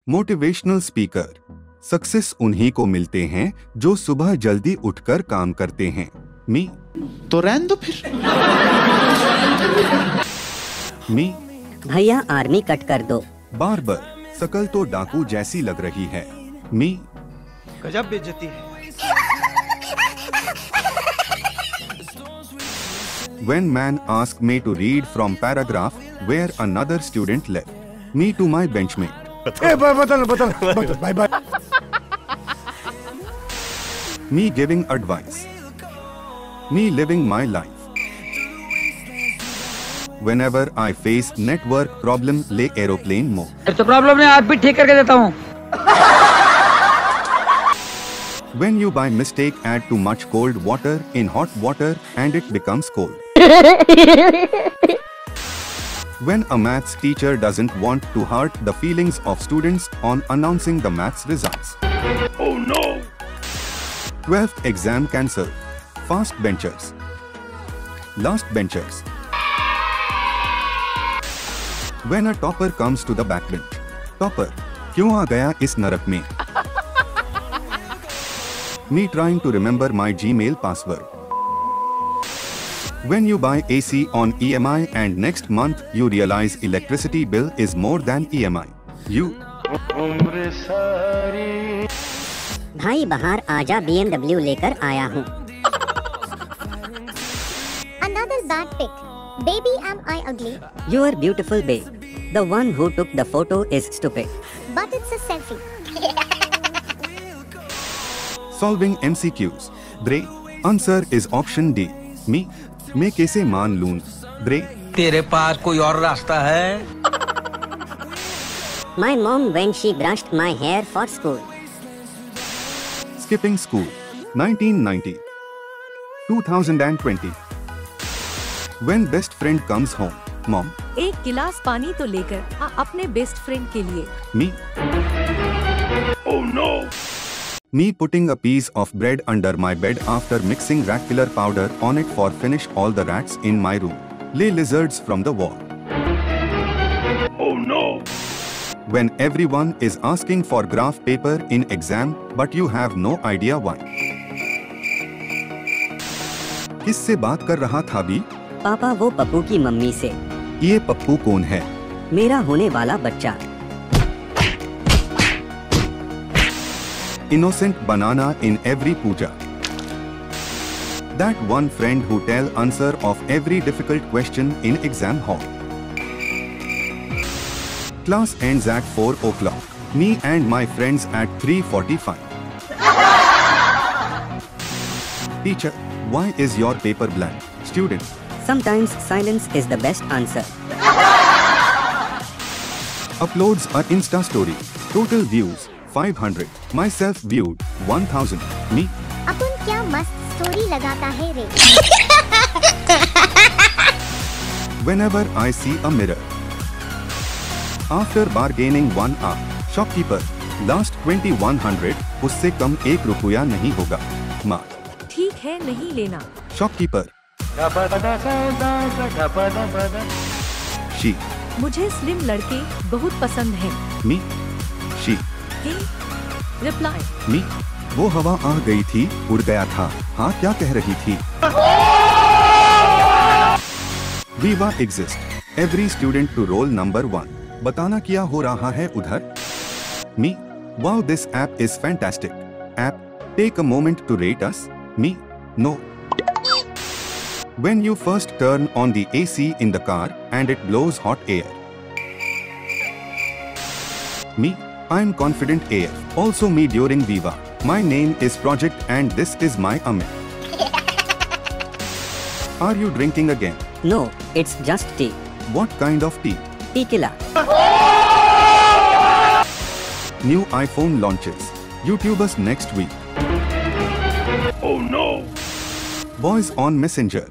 Motivational speaker. Success उन्हीं को मिलते हैं जो सुबह जल्दी उठकर काम करते हैं। मी। तो रहने दो फिर। मी। भैया आर्मी कट कर दो। बार्बर। शकल तो डाकू जैसी लग रही है। मी। गजब बेइज्जती है। When man asked me to read from paragraph where another student left me to my benchmate. बदल bye bye. Me giving advice. Me living my life. Whenever I face network problem, ले aeroplane mode. तो problem नहीं, आप भी ठीक करके देता हूँ। When you by mistake add too much cold water in hot water and it becomes cold. When a maths teacher doesn't want to hurt the feelings of students on announcing the maths results. Oh no! 12th exam cancelled. Fast benchers. Last benchers. When a topper comes to the backbench. Topper, क्यों आ गया इस नरक में? Me trying to remember my Gmail password. When you buy AC on EMI and next month you realize electricity bill is more than EMI. You. भाई बाहर आजा, BMW लेकर आया हूँ। Another bad pic. Baby, am I ugly? You are beautiful, babe. The one who took the photo is stupid. But it's a selfie. Solving MCQs. Bray. Answer is option D. Me. मैं कैसे मान लूं? Bray. तेरे पास कोई और रास्ता है? My mom when she brushed my hair for school. Skipping school. 1990. 2020. When best friend comes home. Mom. एक गिलास पानी तो लेकर आ अपने बेस्ट फ्रेंड के लिए। Me. Oh no! Me putting a piece of bread under my bed after mixing rat killer powder on it for finish all the rats in my room. Lay lizards from the wall. Oh no! When everyone is asking for graph paper in exam but you have no idea why. किससे बात कर रहा था भी? पापा वो पप्पू की mummy से। ये पप्पू कौन है? मेरा होने वाला बच्चा। Innocent banana in every puja. That one friend who tell answer of every difficult question in exam hall. Class ends at 4 o'clock. Me and my friends at 3:45. Teacher, why is your paper blank? Student. Sometimes silence is the best answer. Uploads a Insta story. Total views 500. Myself viewed 1000. Me. अपन क्या मस्त story लगाता है रे। Whenever I see a mirror. After bargaining 1 hour. Shopkeeper. Last 2100. उससे कम 1 रुपया नहीं होगा। माँ. ठीक है, नहीं लेना। Shopkeeper. She. मुझे स्लिम लड़के बहुत पसंद हैं। Me. She. रिप्लाई। Me. वो हवा आ गई थी, उड़ गया था। हाँ क्या कह रही थी? Viva exist. Every student to roll number 1. बताना क्या हो रहा है उधर? Me. Wow, this app is fantastic. App. Take a moment to rate us. Me. No. When you first turn on the AC in the car and it blows hot air. Me. I'm confident AF. Also me during Viva. My name is Project and this is my Amit. Are you drinking again? No, it's just tea. What kind of tea? Tequila. New iPhone launches. YouTubers next week. Oh no! Voice on Messenger.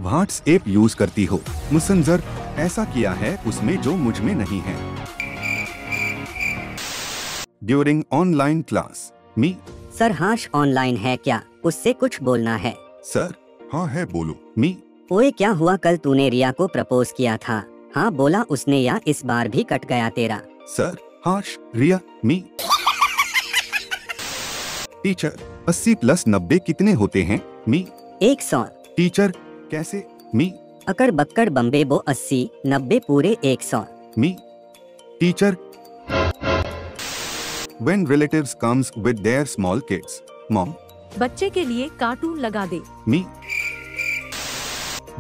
WhatsApp use करती हो? Messenger ऐसा किया है उसमें जो मुझ में नहीं है। During online class. Me. Sir हाश ऑनलाइन है क्या? उससे कुछ बोलना है। सर हाँ है बोलो। Me. ओए क्या हुआ, कल तूने रिया को प्रपोज किया था? हाँ बोला उसने, या इस बार भी कट गया तेरा? Sir Harsh, Ria, me. Teacher 80 plus 90 कितने होते हैं? मी. 100। टीचर कैसे? मी. अकड़ बक्कड़ बम्बे बो 80 90 पूरे 100। Me. Teacher When relatives comes with their small kids. Mom. बच्चे के लिए कार्टून लगा दे। मी.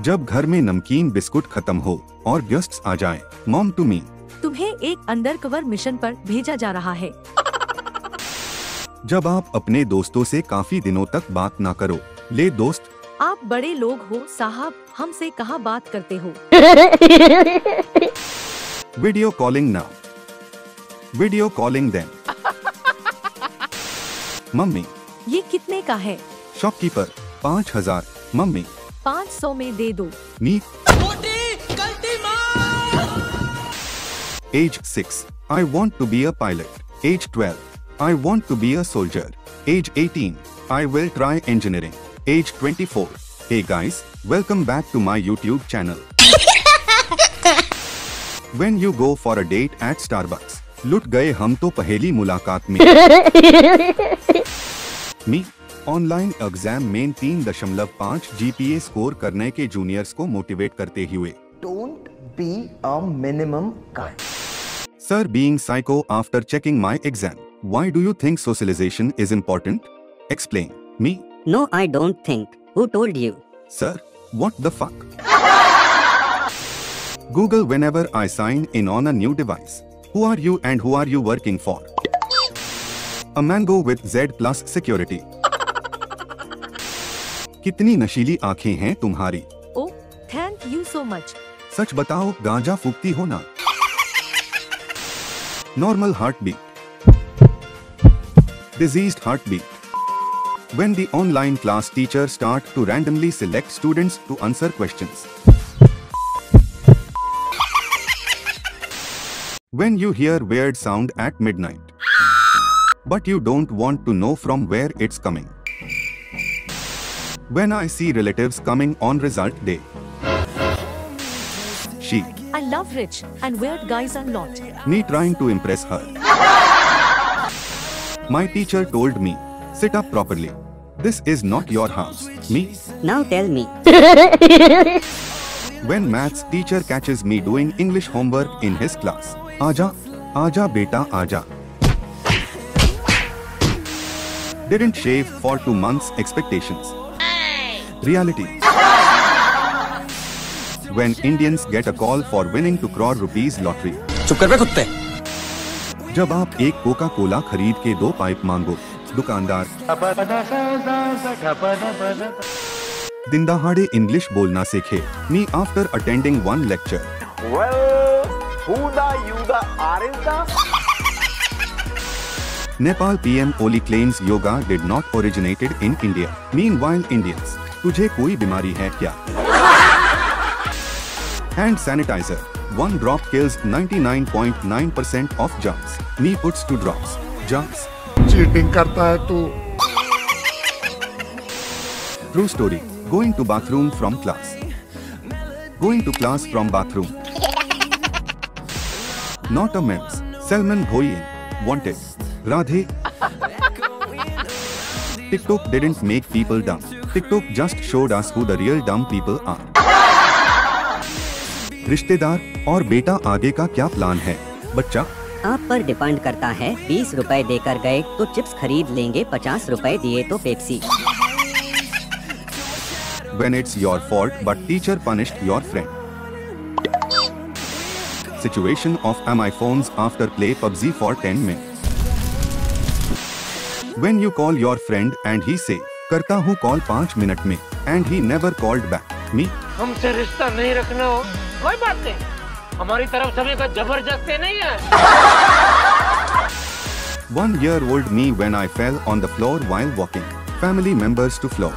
जब घर में नमकीन बिस्कुट खत्म हो और गेस्ट्स आ जाएं, मॉम टू मी. तुम्हें एक अंडरकवर मिशन पर भेजा जा रहा है। जब आप अपने दोस्तों से काफी दिनों तक बात ना करो, ले दोस्त. आप बड़े लोग हो साहब, हमसे कहाँ बात करते हो। Video calling now. Video calling them. Mummy. ये कितने का है? शॉपकीपर 5000. मम्मी. 500 में दे दो। मी. Age 6. I want to be a pilot. Age 12. I want to be a soldier. Age 18. I will try engineering. Age 24. Hey guys, welcome back to my YouTube channel. When you go for a date at Starbucks, लुट गए हम तो पहली मुलाकात में. मी. Online exam में 3.5 GPA score करने के जूनियर्स को मोटिवेट करते हुए. Don't be a minimum guy. Sir, being psycho after checking my exam. Why do you think socialization is important? Explain. Me. No, I don't think. Who told you? Sir, what the fuck? Google whenever I sign in on a new device. Who are you and who are you working for? A mango with Z plus security. कितनी नशीली आंखें हैं तुम्हारी? Oh, thank you so much. सच बताओ, गांजा फूकती हो ना? Normal heartbeat. Diseased heartbeat. When the online class teacher start to randomly select students to answer questions. When you hear weird sound at midnight, but you don't want to know from where it's coming. When I see relatives coming on result day. She. I love rich and weird guys a lot. Me trying to impress her. My teacher told me, sit up properly. This is not your house. Me. Now tell me. When maths teacher catches me doing English homework in his class. Aja, aja beta aja. Didn't shave for 2 months expectations. Reality. When Indians get a call for winning 2 crore rupees lottery. चुप कर बे कुत्ते। जब आप एक Coca Cola खरीद के 2 pipe मांगो, दुकानदार दिन दहाड़े इंग्लिश बोलना सीखे. Me after attending one lecture. Well, Huda Yuda Arinda. Nepal PM Oli claims yoga did not originated in India. Meanwhile Indians, तुझे कोई बीमारी है क्या? Hand sanitizer. 1 drop kills 99.9% of germs. Me puts 2 drops. Germs. Cheating करता है तू. True story. Going to bathroom from class. Going to class from bathroom. Not a memes. Salman Bhoyin. Wanted. Radhe. TikTok didn't make people dumb. TikTok just showed us who the real dumb people are. रिश्तेदार और बेटा आगे का क्या plan है? बच्चा आप पर डिपेंड करता है. 20 रुपए देकर गए तो चिप्स खरीद लेंगे, 50 रुपए दिए तो Pepsi. When it's your fault but teacher punished your friend. Situation of my phones after play PUBG for 10 minutes. When you call your friend and he say, करता हूँ कॉल 5 मिनट में, and he never called back. Me. हमसे रिश्ता नहीं रखना हो कोई बात नहीं, हमारी तरफ से का जबरदस्ती नहीं है. 1-year-old me when I fell on the floor while walking. Family members to floor.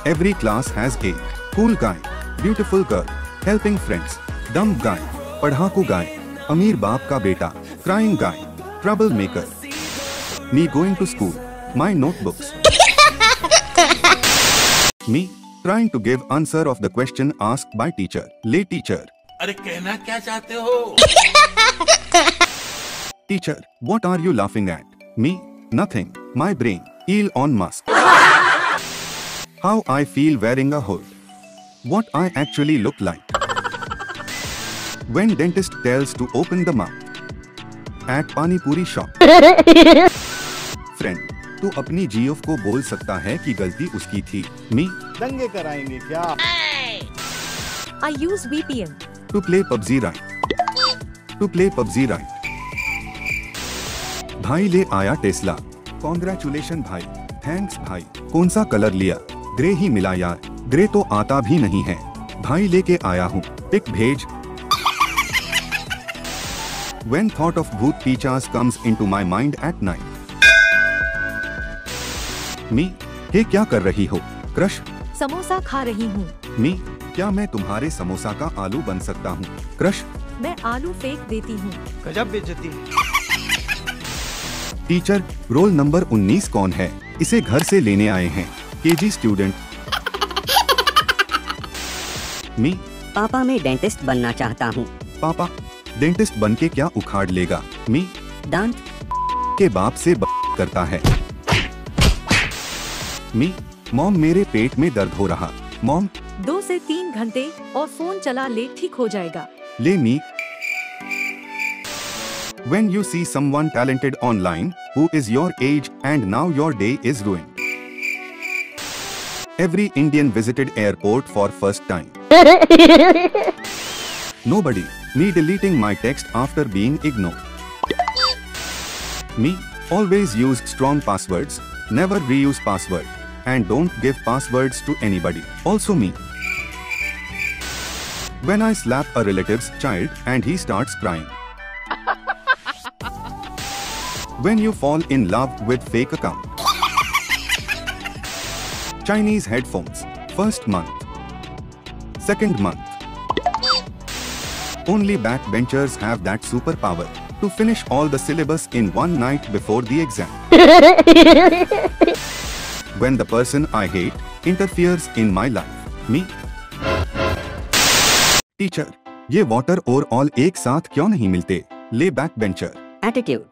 Every class has a cool guy, beautiful girl, helping friends, dumb guy, पढ़ाकू guy, अमीर बाप का बेटा, crying guy, troublemaker. Me going to school. My notebooks. Me trying to give answer of the question asked by teacher. Le teacher, अरे कहना क्या चाहते हो? Teacher, what are you laughing at? Me? Nothing. My brain. Elon Musk. How I feel wearing a hood. What I actually look like. When dentist tells to open the mouth. At Pani Puri shop. Friend, तू अपनी GF को बोल सकता है कि गलती उसकी थी. Me? दंगे कराएंगे क्या? I use VPN. To play PUBG right. To play PUBG right. भाई ले आया टेस्ला. Congratulation भाई. Thanks भाई. कौन सा कलर लिया? ग्रे ही मिला यार. ग्रे तो आता भी नहीं है. भाई लेके आया हूँ. पिक भेज. When thought of भूत pichas comes into my mind at night. Me? हे क्या कर रही हो? क्रश. समोसा खा रही हूँ. Me? क्या मैं तुम्हारे समोसा का आलू बन सकता हूँ? क्रश. मैं आलू फेंक देती हूँ. गजब बेइज्जती है. टीचर, रोल नंबर 19 कौन है? इसे घर से लेने आए हैं. KG student. मी? पापा मैं डेंटिस्ट बनना चाहता हूँ. पापा डेंटिस्ट बन के क्या उखाड़ लेगा? मी? दांत के बाप से करता है. मी? मॉम मेरे पेट में दर्द हो रहा. मॉम 2 से 3 घंटे और फोन चला ले ठीक हो जाएगा. ले मी. When you see someone talented online who is your age and now your day is ruined. Every Indian visited airport for first time. Nobody. Me deleting my text after being ignored. Me always use strong passwords, never reuse password, and don't give passwords to anybody. Also me. When I slap a relative's child and he starts crying. When you fall in love with fake account. Chinese headphones. First month. Second month. Only backbenchers have that superpower to finish all the syllabus in one night before the exam. When the person I hate interferes in my life. Me? Teacher, ये water और all एक साथ क्यों नहीं मिलते? ले backbencher. Attitude.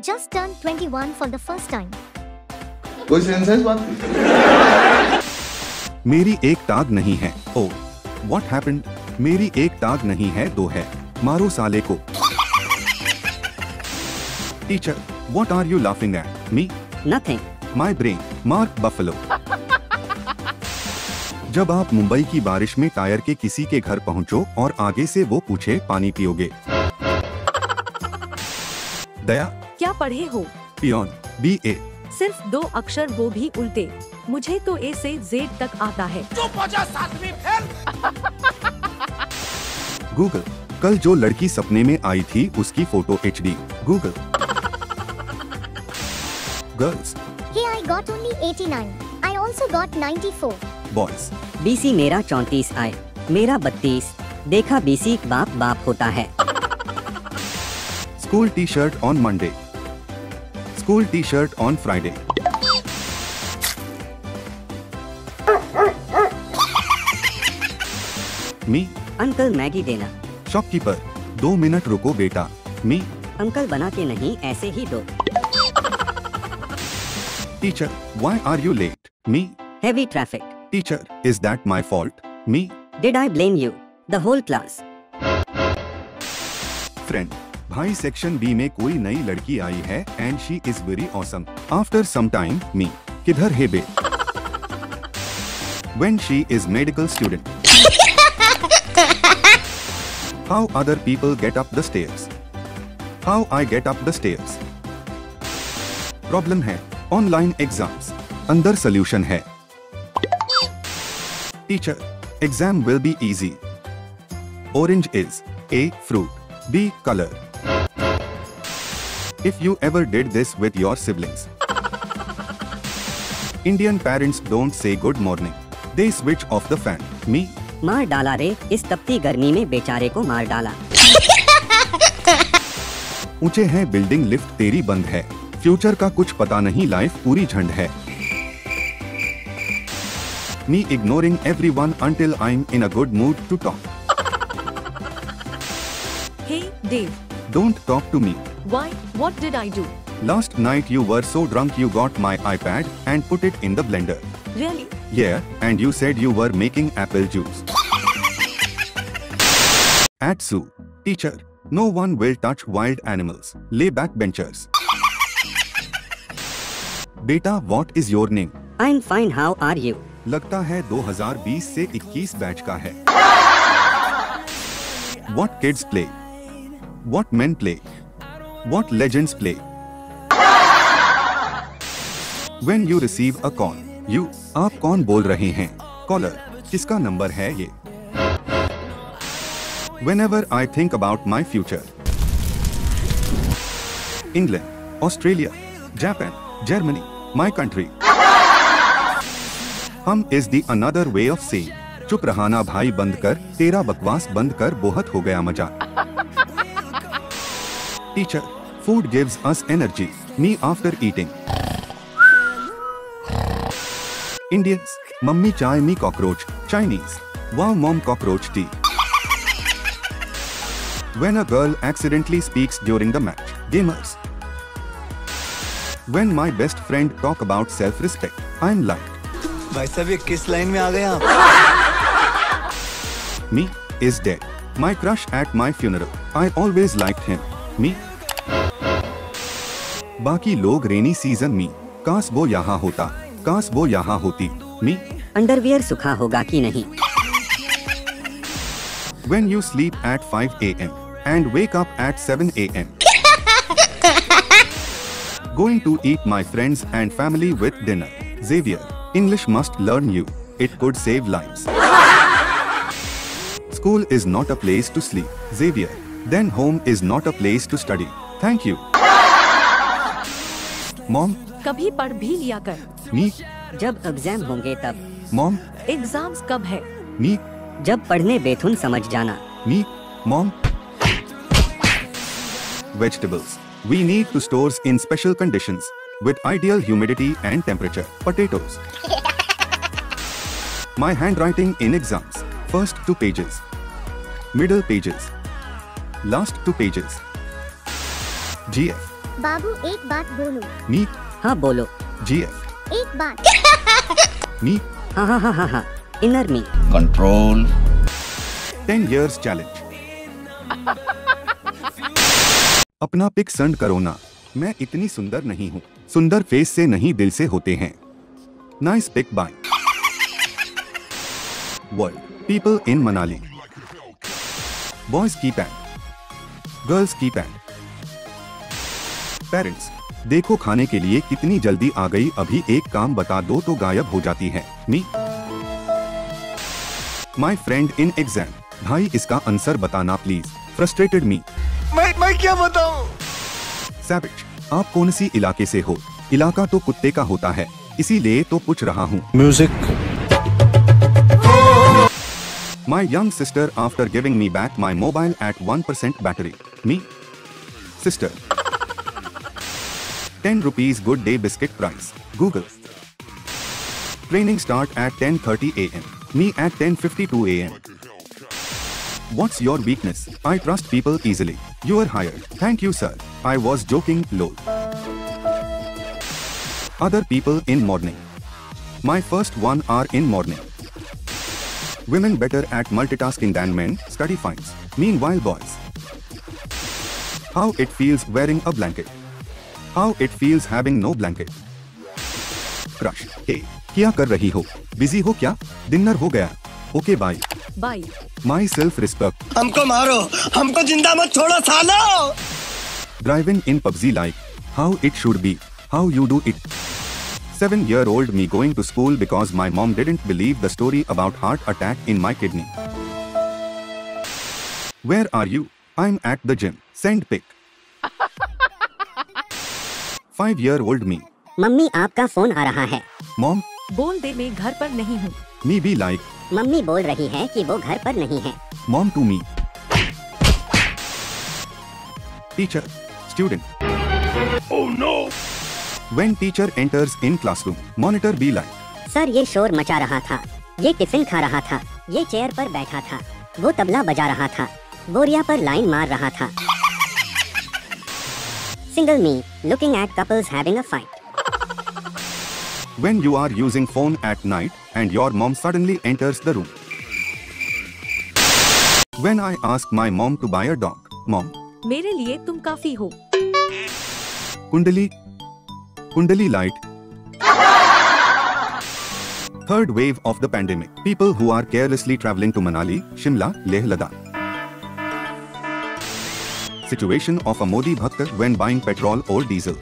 Just turned 21 for the first time. कोई senses बात? मेरी एक टांग नहीं है. Oh, what happened? मेरी एक टांग नहीं है, 2 है. मारो साले को. Teacher, what are you laughing at? Me? Nothing. My brain. Mark Buffalo. जब आप मुंबई की बारिश में टायर के किसी के घर पहुंचो और आगे से वो पूछे पानी पियोगे. दया. क्या पढ़े हो? पियोन. BA. सिर्फ 2 अक्षर वो भी उल्टे. मुझे तो A से Z तक आता है. गूगल. कल जो लड़की सपने में आई थी उसकी photo HD. Google. Girls. Hey, I got only 89. I also got 94. Boys. BC मेरा 34 आए. मेरा 32. देखा BC बाप बाप होता है. School T shirt on Monday. School T shirt on Friday. Me? Uncle Maggi देना. शॉपकीपर. 2 मिनट रुको बेटा. मी? अंकल बना के नहीं, ऐसे ही दो. Teacher, why are you late? Me? Heavy traffic. Teacher, is that my fault? Me? Did I blame you? The whole class. Friend, भाई section B में कोई नई लड़की आई है and she is very awesome. After some time, me. किधर है बे? When she is medical student. How other people get up the stairs. How I get up the stairs. Problem है online exams. अंदर solution है. Teacher, exam will be easy. Orange is A. fruit, B. color. If you ever did this with your siblings. Indian parents don't say good morning. They switch off the fan. Me? मार डाला रे, इस तपती गर्मी में बेचारे को मार डाला. ऊंचे हैं बिल्डिंग, लिफ्ट तेरी बंद है. फ्यूचर का कुछ पता नहीं, लाइफ पूरी झंड है. Me ignoring everyone until I'm in a good mood to talk. Hey, Dave. Don't talk to me. Why? What did I do? Last night you were so drunk you got my iPad and put it in the blender. Really? Yeah, and you said you were making apple juice. At zoo. Teacher. No one will touch wild animals. Lay back benchers. Beta, what is your name? I'm fine. How are you? लगता है 2020 से 21 batch का है. What kids play? What men play? What legends play? When you receive a call, you, आप कौन बोल रहे हैं? Caller, किसका नंबर है ये? Whenever I think about my future. England, Australia, Japan, Germany, my country. हम is the another way of saying, चुप रहाना भाई बंद कर, तेरा बकवास बंद कर, बहुत हो गया मजा. Teacher, food gives us energy. Me after eating. Indians, mummy chai me cockroach. Chinese, wow mom cockroach tea. When a girl accidentally speaks during the match. Gamers. When my best friend talk about self-respect, I'm like. भाई साहब ये किस line में आ गए आप? Me is dead. My crush at my funeral. I always liked him. Me. बाकी लोग rainy season में. काश वो यहाँ होता. काश वो यहाँ होती. Me. अंडरवियर सूखा होगा कि नहीं? When you sleep at 5 a.m. and wake up at 7 a.m. Going to eat my friends and family with dinner. Xavier. English must learn you. It could save lives. School is not a place to sleep. Xavier. Then home is not a place to study. Thank you. Mom. कभी पढ़ भी लिया कर. Me. जब exam होंगे तब. Mom. Exams कब है? Me. जब पढ़ने बेथुन समझ जाना. Me. Mom. Vegetables. We need to store in special conditions. With ideal humidity and temperature. Potatoes. My handwriting in exams. First 2 pages. Middle pages. Last 2 pages. GF. बाबू एक बात बोलूं? Me. हाँ बोलो. GF. एक बात. Me. हाँ हाँ हाँ हाँ हाँ. Inner me. Control. 10 years challenge. अपना पिक सेंड करो ना. मैं इतनी सुंदर नहीं हूँ. सुंदर फेस से नहीं दिल से होते हैं. Nice pic bye. World. People in Manali. Boys keypad. Girls keypad. Parents. देखो खाने के लिए कितनी जल्दी आ गई. अभी एक काम बता दो तो गायब हो जाती है. Me. My friend in exam. भाई इसका आंसर बताना प्लीज. फ्रस्ट्रेटेड मी. मैं क्या बताऊं? सैविज. आप कौन सी इलाके से हो? इलाका तो कुत्ते का होता है, इसीलिए तो पूछ रहा हूँ. Music. My young sister after giving me back my mobile at 1% battery. Me. Sister. 10 rupees good day biscuit price. Google. Training start at 10:30 a.m. Me at 10:52 a.m. What's your weakness? I trust people easily. You are hired. Thank you, sir. I was joking. Lol. Other people in morning. My first 1 hour in morning. Women better at multitasking than men. Study finds. Meanwhile, boys. How it feels wearing a blanket. How it feels having no blanket. Crush. Hey, क्या कर रही हो? Busy हो क्या? Dinner हो गया. Okay, bye. Bye. My self-respect. हमको मारो, हमको जिंदा मत छोड़ो सालो. Driving in PUBG like how it should be. How you do it. 7-year-old me going to school because my mom didn't believe the story about heart attack in my kidney. Where are you? I'm at the gym. Send pic. 5-year-old me. Mummy आपका phone आ रहा है. Mom. बोल दे मैं घर पर नहीं हूँ. Me be like. Mummy बोल रही है कि वो घर पर नहीं है. Mom to me. Teacher. Student. Oh no! When teacher enters in classroom, monitor be like. Sir ये शोर मचा रहा था. ये टिफिन खा रहा था, ये चेयर पर बैठा था, वो तबला बजा रहा था, बोरिया पर लाइन मार रहा था। Single me, looking at couples having a fight. When you are using phone at night and your mom suddenly enters the room. When I ask my mom to buy a dog, mom. मेरे लिए तुम काफी हो। Kundali light. Third wave of the pandemic. People who are carelessly traveling to Manali, Shimla, Leh Ladakh. Situation of a Modi Bhakt when buying petrol or diesel.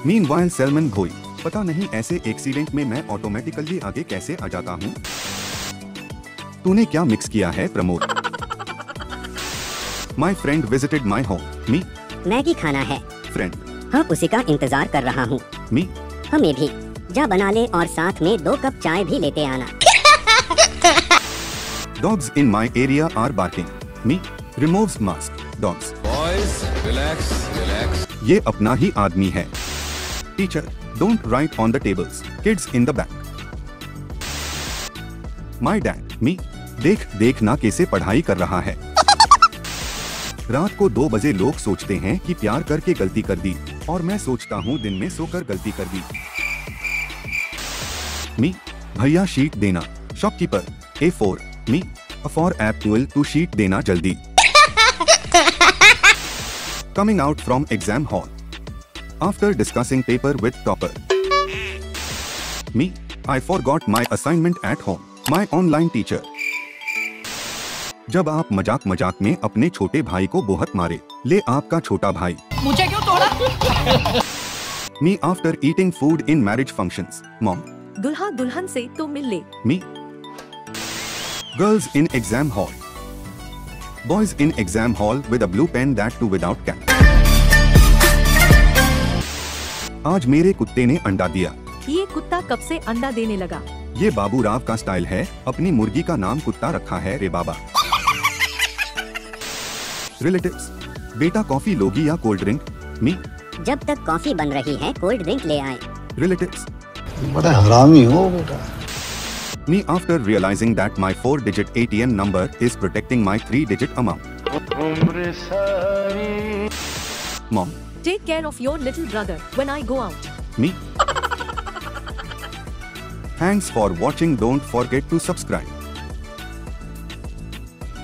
Meanwhile, Salman Ghoi. पता नहीं ऐसे accident में मैं automatically आगे कैसे आ जाता हूँ। तूने क्या मिक्स किया है Pramod? My friend visited my home. Me. Maggi खाना है। Friend. हाँ, उसी का इंतजार कर रहा हूँ। Me. हमें भी। जा बना ले और साथ में 2 कप चाय भी लेते आना। Dogs in my area are barking. Me. Removes mask. Dogs. Boys, relax, relax. ये अपना ही आदमी है। Teacher, don't write on the tables. Kids in the back. My dad. Me. देख ना कैसे पढ़ाई कर रहा है। रात को 2 बजे लोग सोचते हैं कि प्यार करके गलती कर दी, और मैं सोचता हूँ दिन में सोकर गलती कर दी। मी. भैया शीट देना। Shopkeeper. A4. Me. For apple two sheet देना जल्दी। Coming out from exam hall. After discussing paper with topper. Me. I forgot my assignment at home. My online teacher. जब आप मजाक में अपने छोटे भाई को बहुत मारे, ले आपका छोटा भाई। मुझे क्यों तोड़ा? Me after eating food in marriage functions. Mom. दुल्हा दुल्हन से तो मिल ले। Me. Girls in exam hall. Boys in exam hall with a blue pen, that too without cap. आज मेरे कुत्ते ने अंडा दिया। ये कुत्ता कब से अंडा देने लगा? ये बाबू राव का स्टाइल है, अपनी मुर्गी का नाम कुत्ता रखा है रे बाबा। रिलेटिव्स. बेटा कॉफी लोगी या कोल्ड ड्रिंक? मी. जब तक कॉफी बन रही है कोल्ड ड्रिंक ले आए। रिलेटिव्स. बड़ा हरामी हो बेटा। Me after realizing that my 4-digit ATM number is protecting my 3-digit amount. Mom. Take care of your little brother when I go out. Me. Thanks for watching. Don't forget to subscribe.